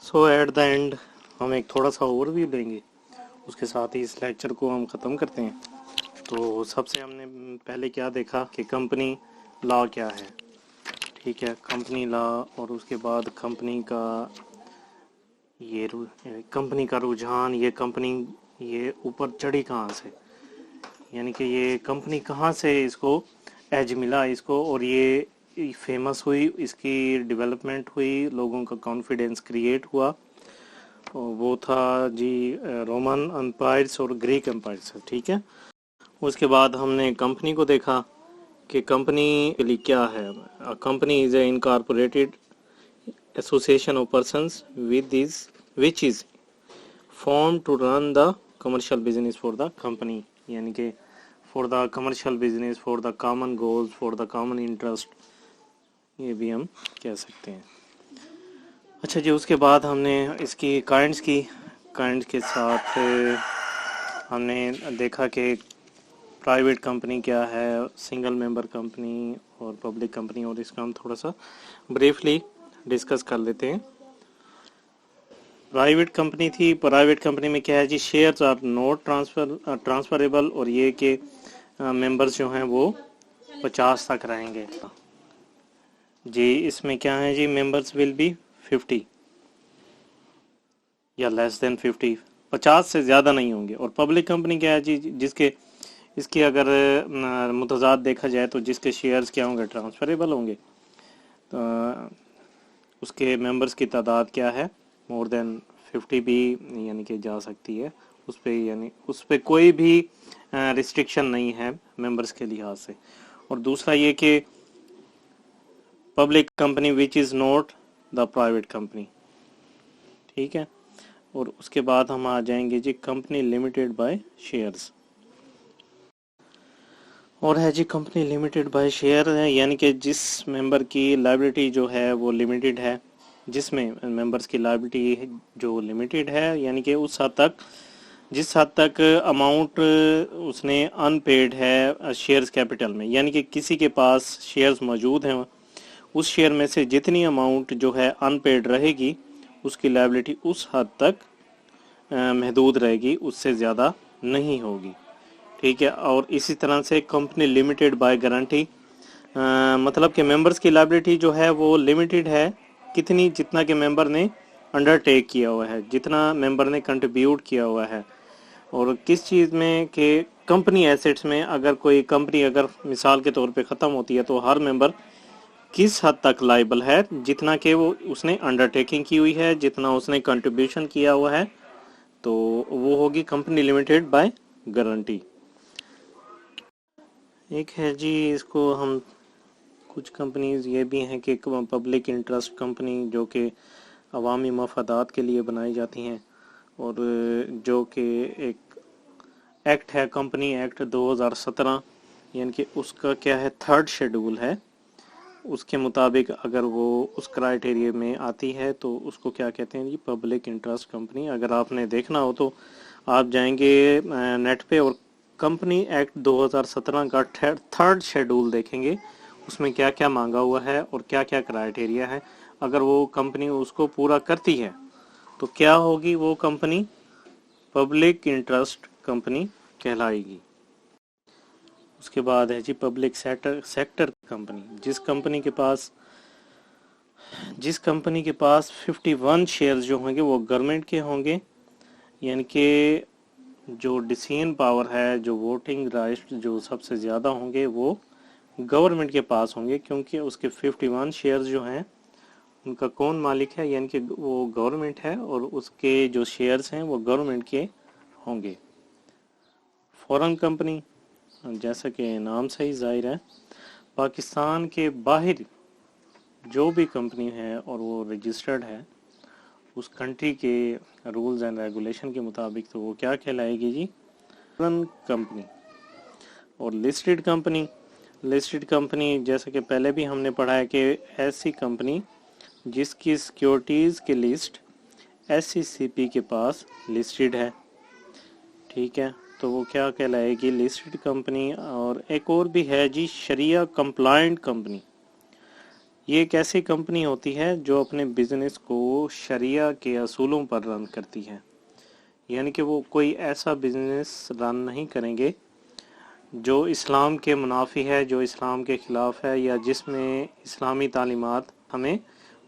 So at the and ہم ایک تھوڑا سا اوور ویو لیں گے، اس کے ساتھ ہی اس لیکچر کو ہم ختم کرتے ہیں۔ تو سب سے ہم نے پہلے کیا دیکھا کہ کمپنی لا کیا ہے، ٹھیک ہے، کمپنی لا، اور اس کے بعد کمپنی کا رجحان، یہ کمپنی یہ اوپر چڑھی کہاں سے، یعنی کہ یہ کمپنی کہاں سے اس کو ایج ملا اس کو، اور یہ فیمس ہوئی، اس کی ڈیولپمنٹ ہوئی، لوگوں کا کانفیڈنس کریٹ ہوا، وہ تھا جی رومن امپائرس اور گریک امپائرس، ٹھیک ہے۔ اس کے بعد ہم نے کمپنی کو دیکھا کہ کمپنی کے لیے کیا ہے۔ Company is a incorporated association of persons which is formed to run the commercial business for the company، یعنی کہ for the commercial business, for the common goals, for the common interest، یہ بھی ہم کہہ سکتے ہیں۔ اچھا جی، اس کے بعد ہم نے اس کی کائنڈس کے ساتھ ہم نے دیکھا کہ پرائیویٹ کمپنی کیا ہے، سنگل ممبر کمپنی اور پبلک کمپنی، اور اس کا ہم تھوڑا سا بریفلی ڈسکس کر لیتے ہیں۔ پرائیویٹ کمپنی تھی، پرائیویٹ کمپنی میں کیا ہے جی، شیئرز آر نوٹ ٹرانسفریبل، اور یہ کہ ممبرز جو ہیں وہ 50 تک رہیں گے جی۔ اس میں کیا ہے جی، ممبرز ول بی 50 یا لیس دین 50، 50 سے زیادہ نہیں ہوں گے۔ اور پبلک کمپنی کیا ہے جی، اس کی اگر متضاد دیکھا جائے تو جس کے شیئرز کیا ہوں گے، ٹرانسفریبل ہوں گے، تو اس کے ممبرز کی تعداد کیا ہے، مور دین 50 بھی یعنی کہ جا سکتی ہے اس پہ، یعنی اس پہ کوئی بھی ریسٹرکشن نہیں ہے ممبرز کے لحاظ سے۔ اور دوسرا یہ کہ public company which is not the private company, ٹھیک ہے۔ اور اس کے بعد ہم آ جائیں گے جی کمپنی لمیٹڈ بائی شیئرز، اور ہے جی کمپنی لمیٹڈ بائی شیئر ہے، یعنی کہ جس ممبر کی لائبلٹی جو ہے وہ لمیٹڈ ہے، جس میں ممبرز کی لائبلٹی جو لمیٹڈ ہے، یعنی کہ جس حد تک اماؤنٹ اس نے ان پیڈ ہے شیئرز کیپٹل میں، یعنی کہ کسی کے پاس شیئرز موجود ہیں، اس شیئر میں سے جتنی اماؤنٹ جو ہے ان پیڈ رہے گی، اس کی لائبلٹی اس حد تک محدود رہے گی، اس سے زیادہ نہیں ہوگی، ٹھیک ہے۔ اور اسی طرح سے کمپنی لمیٹڈ بائی گارنٹی، مطلب کہ ممبرز کی لائبلٹی جو ہے وہ لمیٹڈ ہے، جتنا کہ ممبر نے انڈر ٹیک کیا ہوا ہے، جتنا ممبر نے کنٹریبیوٹ کیا ہوا ہے، اور کس چیز میں کہ کمپنی ایسیٹس میں، اگر کوئی کمپنی اگر مثال کے طور پہ ختم ہوتی ہے تو ہر ممبر کس حد تک لائبل ہے، جتنا کہ وہ اس نے انڈر ٹیکنگ کی ہوئی ہے، جتنا اس نے کنٹریبیوشن کیا ہوا ہے، تو وہ ہوگی کمپنی لمیٹڈ بائی گارنٹی۔ ایک ہے جی، اس کو ہم کچھ کمپنیز یہ بھی ہیں کہ پبلک انٹرسٹ کمپنی، جو کہ عوامی مفادات کے لیے بنائی جاتی ہیں، اور جو کہ ایک ایکٹ ہے، کمپنی ایکٹ 2017، یعنی کہ اس کا کیا ہے، 3rd شیڈول ہے، اس کے مطابق اگر وہ اس کرائٹیریا میں آتی ہے تو اس کو کیا کہتے ہیں جی، پبلک انٹرسٹ کمپنی۔ اگر آپ نے دیکھنا ہو تو آپ جائیں گے نیٹ پہ اور کمپنی ایکٹ 2017 کا 3rd شیڈول دیکھیں گے، اس میں کیا کیا مانگا ہوا ہے اور کیا کیا کرائٹیریا ہے۔ اگر وہ کمپنی اس کو پورا کرتی ہے تو کیا ہوگی، وہ کمپنی پبلک انٹرسٹ کمپنی کہلائے گی۔ اس کے بعد ہے جی پبلک سیکٹر کمپنی، جس کمپنی کے پاس 51 شیئرز جو ہوں گے وہ گورنمنٹ کے ہوں گے، یعنی کہ جو ڈیسیژن پاور ہے، جو ووٹنگ رائٹ جو سب سے زیادہ ہوں گے وہ گورنمنٹ کے پاس ہوں گے، کیونکہ اس کے 51 شیئرز جو ہیں ان کا کون مالک ہے، یعنی کہ وہ گورنمنٹ ہے، اور اس کے جو شیئرز ہیں وہ گورنمنٹ کے ہوں گے۔ فورن کمپنی، جیسا کہ نام سے ہی ظاہر ہے، پاکستان کے باہر جو بھی کمپنی ہے اور وہ رجسٹرڈ ہے اس کنٹری کے رولز اینڈ ریگولیشن کے مطابق، تو وہ کیا کہلائے گی جی، فورن کمپنی۔ اور لسٹڈ کمپنی جیسا کہ پہلے بھی ہم نے پڑھا ہے کہ ایسی کمپنی جس کی سیکیورٹیز کی لسٹ SECP کے پاس لسٹڈ ہے، ٹھیک ہے، تو وہ کیا کہلائے گی، لسٹڈ کمپنی۔ اور ایک اور بھی ہے جی، شریعہ کمپلائنٹ کمپنی، یہ ایک ایسی کمپنی ہوتی ہے جو اپنے بزنس کو شریعہ کے اصولوں پر رن کرتی ہے، یعنی کہ وہ کوئی ایسا بزنس رن نہیں کریں گے جو اسلام کے منافی ہے، جو اسلام کے خلاف ہے، یا جس میں اسلامی تعلیمات ہمیں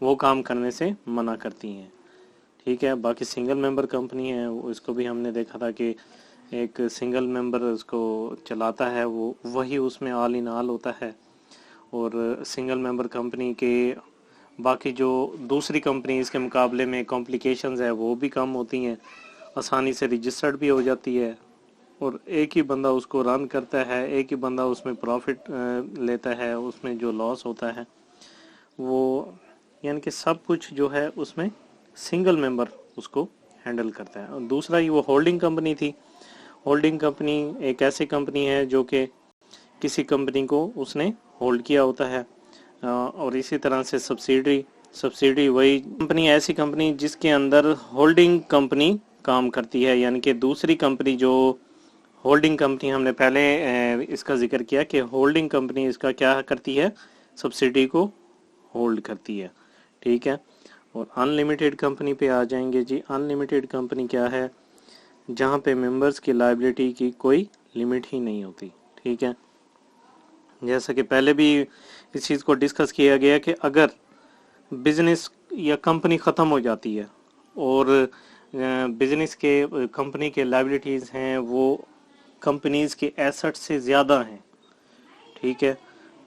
وہ کام کرنے سے منع کرتی ہیں. ٹھیک ہے. باقی سنگل ممبر کمپنی ہے، اس کو بھی ہم نے دیکھا تھا کہ ایک سنگل ممبر اس کو چلاتا ہے، وہی اس میں آل ان آل ہوتا ہے. اور سنگل ممبر کمپنی کے باقی جو دوسری کمپنیز کے مقابلے میں کمپلیکیشنز ہے وہ بھی کم ہوتی ہیں، آسانی سے رجسٹرڈ بھی ہو جاتی ہے، اور ایک ہی بندہ اس کو رن کرتا ہے، ایک ہی بندہ اس میں پروفٹ لیتا ہے، اس میں جو لاس ہوتا ہے وہ یعنی کہ سب کچھ جو ہے اس میں سنگل ممبر اس کو ہینڈل کرتا ہے. اور دوسرا ہی وہ ہولڈنگ کمپنی تھی. ہولڈنگ کمپنی ایک ایسی کمپنی ہے جو کہ کسی کمپنی کو اس نے ہولڈ کیا ہوتا ہے. اور اسی طرح سے سبسیڈری وہی کمپنی، ایسی کمپنی جس کے اندر ہولڈنگ کمپنی کام کرتی ہے، یعنی کہ دوسری کمپنی جو ہولڈنگ کمپنی ہم نے پہلے اس کا ذکر کیا کہ ہولڈنگ کمپنی اس کا کیا کرتی ہے، سبسڈی کو ہولڈ کرتی ہے. ٹھیک ہے. اور ان لمیٹیڈ کمپنی پہ آ جائیں گے جی. ان لمیٹیڈ کمپنی کیا ہے؟ جہاں پہ ممبرز کی لائبلٹی کی کوئی لمٹ ہی نہیں ہوتی. ٹھیک ہے. جیسا کہ پہلے بھی اس چیز کو ڈسکس کیا گیا کہ اگر بزنس یا کمپنی ختم ہو جاتی ہے اور بزنس کے کمپنی کے لائبلٹیز ہیں وہ کمپنیز کے ایسٹ سے زیادہ ہیں، ٹھیک ہے،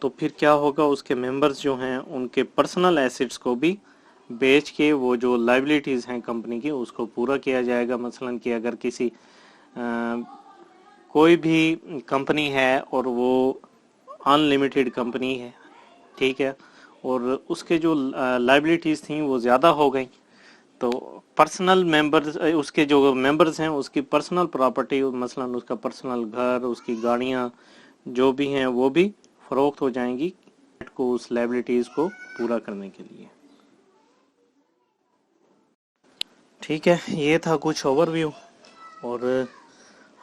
تو پھر کیا ہوگا؟ اس کے ممبرز جو ہیں ان کے پرسنل ایسٹس کو بھی بیچ کے وہ جو لائبلٹیز ہیں کمپنی کی اس کو پورا کیا جائے گا. مثلا کہ اگر کسی کوئی بھی کمپنی ہے اور وہ ان لمیٹیڈ کمپنی ہے، ٹھیک ہے، اور اس کے جو لائبلٹیز تھیں وہ زیادہ ہو گئیں، تو پرسنل ممبرز، اس کے جو ممبرز ہیں اس کی پرسنل پراپرٹی، مثلا اس کا پرسنل گھر، اس کی گاڑیاں جو بھی ہیں وہ بھی فروخت ہو جائیں گی کو اس لائبلٹیز کو پورا کرنے کے لیے. ٹھیک ہے. یہ تھا کچھ اوور ویو. اور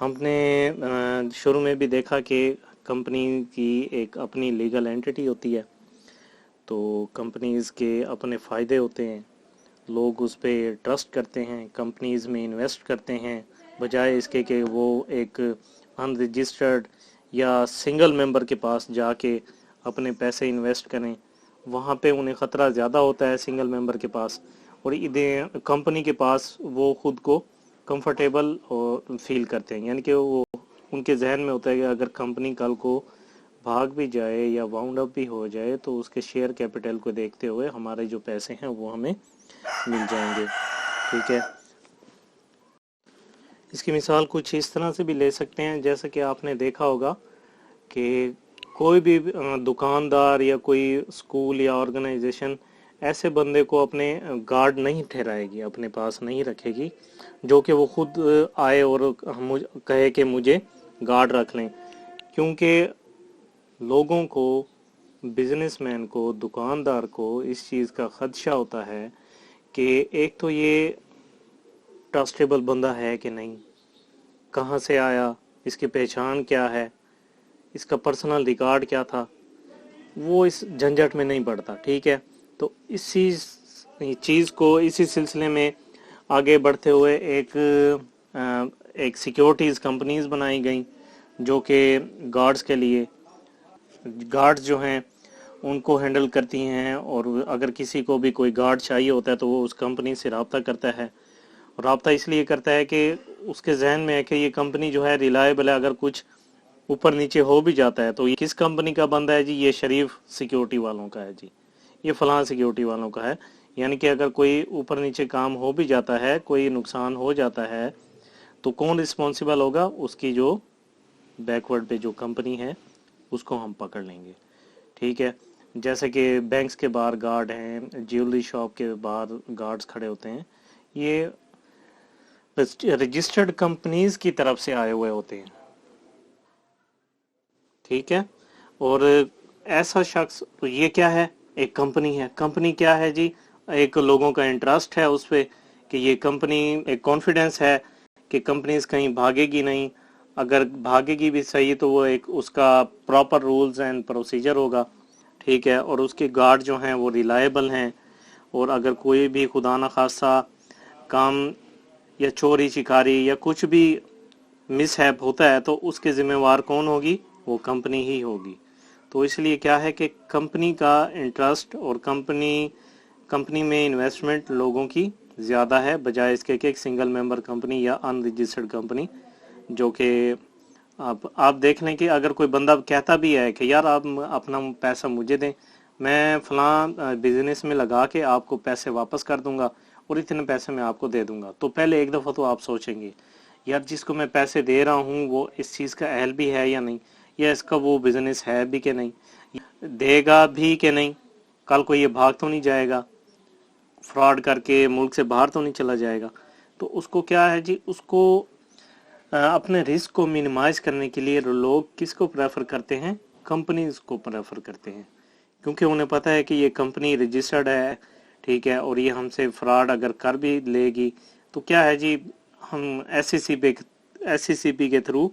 ہم نے شروع میں بھی دیکھا کہ کمپنی کی ایک اپنی لیگل اینٹی ہوتی ہے، تو کمپنیز کے اپنے فائدے ہوتے ہیں، لوگ اس پہ ٹرسٹ کرتے ہیں، کمپنیز میں انویسٹ کرتے ہیں، بجائے اس کے کہ وہ ایک ان رجسٹرڈ یا سنگل ممبر کے پاس جا کے اپنے پیسے انویسٹ کریں. وہاں پہ انہیں خطرہ زیادہ ہوتا ہے سنگل ممبر کے پاس، اور کمپنی کے پاس وہ خود کو کمفرٹیبل فیل کرتے ہیں، یعنی کہ وہ ان کے ذہن میں ہوتا ہے کہ اگر کمپنی کل کو بھاگ بھی جائے یا واؤنڈ اپ بھی ہو جائے تو اس کے شیئر کیپٹل کو دیکھتے ہوئے ہمارے جو پیسے ہیں وہ ہمیں مل جائیں گے. ٹھیک ہے. اس کی مثال کچھ اس طرح سے بھی لے سکتے ہیں، جیسا کہ آپ نے دیکھا ہوگا کہ کوئی بھی دکاندار یا کوئی اسکول یا آرگنائزیشن ایسے بندے کو اپنے گارڈ نہیں ٹھہرائے گی، اپنے پاس نہیں رکھے گی جو کہ وہ خود آئے اور کہے کہ مجھے گارڈ رکھ لیں. کیونکہ لوگوں کو، بزنس مین کو، دکاندار کو اس چیز کا خدشہ ہوتا ہے کہ ایک تو یہ ٹرسٹیبل بندہ ہے کہ نہیں، کہاں سے آیا، اس کی پہچان کیا ہے، اس کا پرسنل ریکارڈ کیا تھا، وہ اس جھنجھٹ میں نہیں پڑتا. ٹھیک ہے. تو اسی چیز کو اسی سلسلے میں آگے بڑھتے ہوئے ایک سیکیورٹیز کمپنیز بنائی گئیں جو کہ گارڈز کے لیے، گارڈز جو ہیں ان کو ہینڈل کرتی ہیں، اور اگر کسی کو بھی کوئی گارڈ چاہیے ہوتا ہے تو وہ اس کمپنی سے رابطہ کرتا ہے. رابطہ اس لیے کرتا ہے کہ اس کے ذہن میں ہے کہ یہ کمپنی جو ہے ریلائبل ہے، اگر کچھ اوپر نیچے ہو بھی جاتا ہے تو یہ کس کمپنی کا بندہ ہے جی؟ یہ شریف سیکیورٹی والوں کا ہے جی، یہ فلاں سیکیورٹی والوں کا ہے. یعنی کہ اگر کوئی اوپر نیچے کام ہو بھی جاتا ہے، کوئی نقصان ہو جاتا ہے، تو کون رسپانسیبل ہوگا؟ اس کی جو بیکورڈ پہ جو کمپنی ہے اس کو ہم پکڑ لیں گے. ٹھیک ہے. جیسے کہ بینکس کے باہر گارڈ ہیں، جیولری شاپ کے باہر گارڈز کھڑے ہوتے ہیں، یہ رجسٹرڈ کمپنیز کی طرف سے آئے ہوئے ہوتے ہیں. ٹھیک ہے. اور ایسا شخص، یہ کیا ہے؟ ایک کمپنی ہے. کمپنی کیا ہے جی؟ ایک لوگوں کا انٹرسٹ ہے اس پہ کہ یہ کمپنی، ایک کانفیڈنس ہے کہ کمپنیز کہیں بھاگے گی نہیں، اگر بھاگے گی بھی صحیح تو وہ ایک اس کا پراپر رولز اینڈ پروسیجر ہوگا. ٹھیک ہے، اور اس کے گارڈ جو ہیں وہ ریلائبل ہیں، اور اگر کوئی بھی خدا نخواستہ کام یا چوری چکاری یا کچھ بھی مس ہیپ ہوتا ہے تو اس کے ذمہ وار کون ہوگی؟ وہ کمپنی ہی ہوگی۔ تو اس لیے کیا ہے کہ کمپنی کا انٹرسٹ اور کمپنی میں انویسٹمنٹ لوگوں کی زیادہ ہے بجائے اس کے کہ ایک سنگل ممبر کمپنی یا ان رجسٹرڈ کمپنی، جو کہ آپ دیکھ لیں کہ اگر کوئی بندہ کہتا بھی ہے کہ یار آپ اپنا پیسہ مجھے دیں، میں فلاں بزنس میں لگا کے آپ کو پیسے واپس کر دوں گا اور اتنے پیسے میں آپ کو دے دوں گا، تو پہلے ایک دفعہ تو آپ سوچیں گے یار جس کو میں پیسے دے رہا ہوں وہ اس چیز کا اہل بھی ہے یا نہیں، یا اس کا وہ بزنس ہے بھی کہ نہیں، دے گا بھی کہ نہیں، کل کو یہ بھاگ تو نہیں جائے گا، فراڈ کر کے ملک سے باہر تو نہیں چلا جائے گا۔ تو اس کو کیا ہے جی، اس کو اپنے رسک کو منیمائز کرنے کے لیے لوگ کس کو پریفر کرتے ہیں؟ کمپنیز کو پریفر کرتے ہیں، کیونکہ انہیں پتہ ہے کہ یہ کمپنی رجسٹرڈ ہے، ٹھیک ہے، اور یہ ہم سے فراڈ اگر کر بھی لے گی تو کیا ہے جی، ہم ایس سی پی کے تھرو،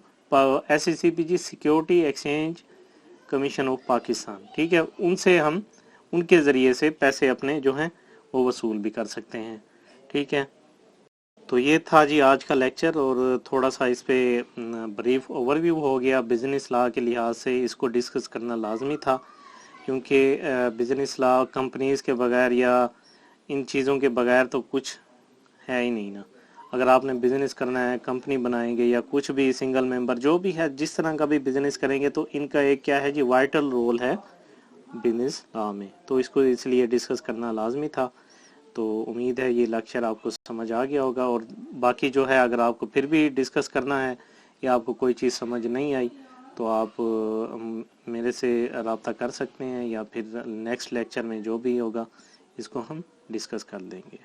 ایس سی پی جی security exchange commission of Pakistan, ٹھیک ہے، ان سے ہم ان کے ذریعے سے پیسے اپنے جو ہیں وہ وصول بھی کر سکتے ہیں، ٹھیک ہے۔ تو یہ تھا جی آج کا لیکچر، اور تھوڑا سا اس پہ بریف اوور ویو ہو گیا بزنس لا کے لحاظ سے، اس کو ڈسکس کرنا لازمی تھا، کیونکہ بزنس لا کمپنیز کے بغیر یا ان چیزوں کے بغیر تو کچھ ہے ہی نہیں نا۔ اگر آپ نے بزنس کرنا ہے، کمپنی بنائیں گے یا کچھ بھی سنگل ممبر جو بھی ہے، جس طرح کا بھی بزنس کریں گے تو ان کا ایک کیا ہے جی وائٹل رول ہے بزنس لا میں، تو اس کو اس لیے ڈسکس کرنا لازمی تھا۔ تو امید ہے یہ لیکچر آپ کو سمجھ آ گیا ہوگا، اور باقی جو ہے اگر آپ کو پھر بھی ڈسکس کرنا ہے یا آپ کو کوئی چیز سمجھ نہیں آئی تو آپ میرے سے رابطہ کر سکتے ہیں، یا پھر نیکسٹ لیکچر میں جو بھی ہوگا اس کو ہم ڈسکس کر لیں گے۔